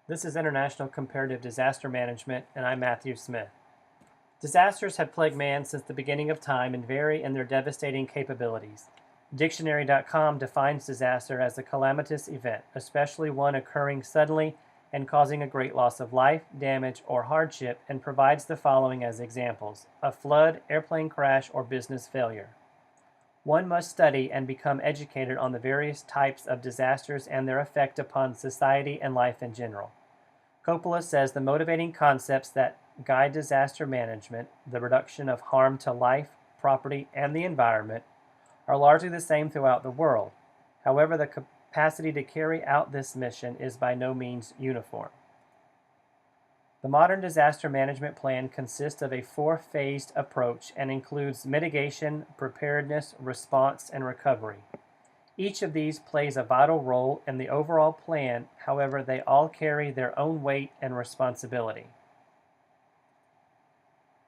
This is International Comparative Disaster Management, and I'm Matthew Smith. Disasters have plagued man since the beginning of time and vary in their devastating capabilities. Dictionary.com defines disaster as a calamitous event, especially one occurring suddenly and causing a great loss of life, damage, or hardship, and provides the following as examples: a flood, airplane crash, or business failure. One must study and become educated on the various types of disasters and their effect upon society and life in general. Coppola says the motivating concepts that guide disaster management, the reduction of harm to life, property, and the environment, are largely the same throughout the world. However, the capacity to carry out this mission is by no means uniform. The modern disaster management plan consists of a four-phased approach and includes mitigation, preparedness, response, and recovery. Each of these plays a vital role in the overall plan, however, they all carry their own weight and responsibility.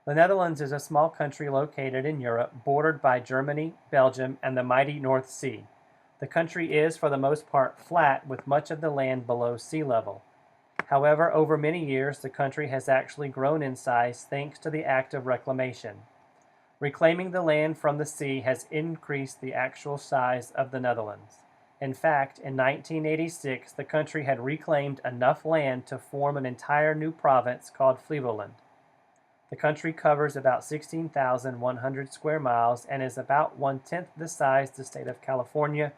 The Netherlands is a small country located in Europe, bordered by Germany, Belgium, and the mighty North Sea. The country is, for the most part, flat, with much of the land below sea level. However, over many years, the country has actually grown in size thanks to the act of reclamation. Reclaiming the land from the sea has increased the actual size of the Netherlands. In fact, in 1986, the country had reclaimed enough land to form an entire new province called Flevoland. The country covers about 16,100 square miles and is about one-tenth the size of the state of California,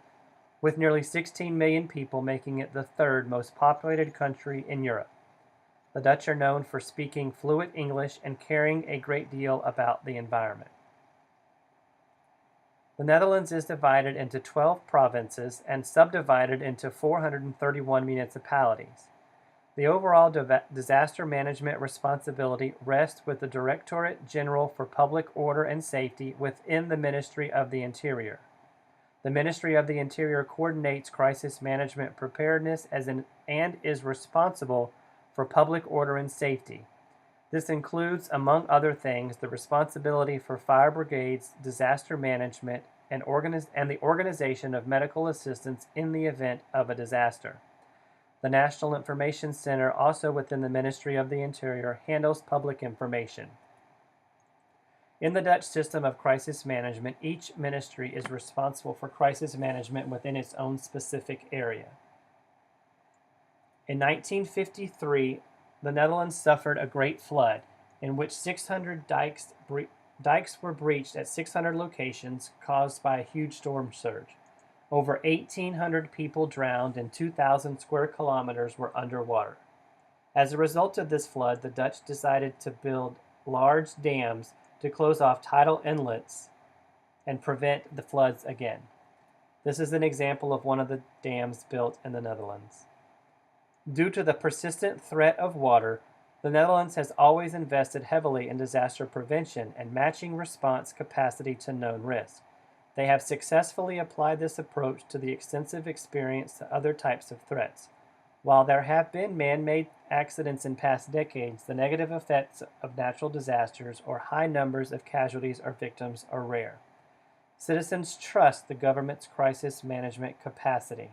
with nearly 16 million people, making it the third most populated country in Europe. The Dutch are known for speaking fluent English and caring a great deal about the environment. The Netherlands is divided into 12 provinces and subdivided into 431 municipalities. The overall disaster management responsibility rests with the Directorate General for Public Order and Safety within the Ministry of the Interior. The Ministry of the Interior coordinates crisis management preparedness and is responsible for public order and safety. This includes, among other things, the responsibility for fire brigades, disaster management, and the organization of medical assistance in the event of a disaster. The National Information Center, also within the Ministry of the Interior, handles public information. In the Dutch system of crisis management, each ministry is responsible for crisis management within its own specific area. In 1953, the Netherlands suffered a great flood, in which 600 dikes were breached at 600 locations caused by a huge storm surge. Over 1,800 people drowned and 2,000 square kilometers were underwater. As a result of this flood, the Dutch decided to build large dams to close off tidal inlets and prevent the floods again. This is an example of one of the dams built in the Netherlands. Due to the persistent threat of water, the Netherlands has always invested heavily in disaster prevention and matching response capacity to known risks. They have successfully applied this approach to the extensive experience to other types of threats. While there have been man-made accidents in past decades, the negative effects of natural disasters or high numbers of casualties or victims are rare. Citizens trust the government's crisis management capacity.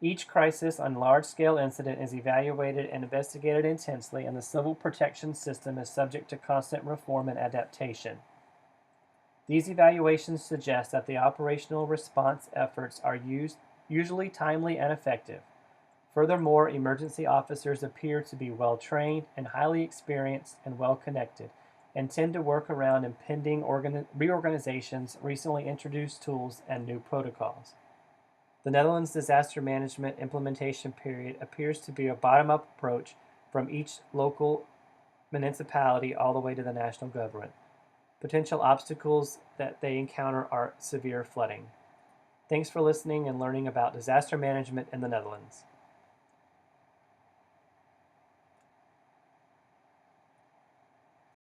Each crisis and large-scale incident is evaluated and investigated intensely, and the civil protection system is subject to constant reform and adaptation. These evaluations suggest that the operational response efforts are usually timely and effective. Furthermore, emergency officers appear to be well-trained and highly experienced and well-connected, and tend to work around impending reorganizations, recently introduced tools, and new protocols. The Netherlands disaster management implementation period appears to be a bottom-up approach from each local municipality all the way to the national government. Potential obstacles that they encounter are severe flooding. Thanks for listening and learning about disaster management in the Netherlands.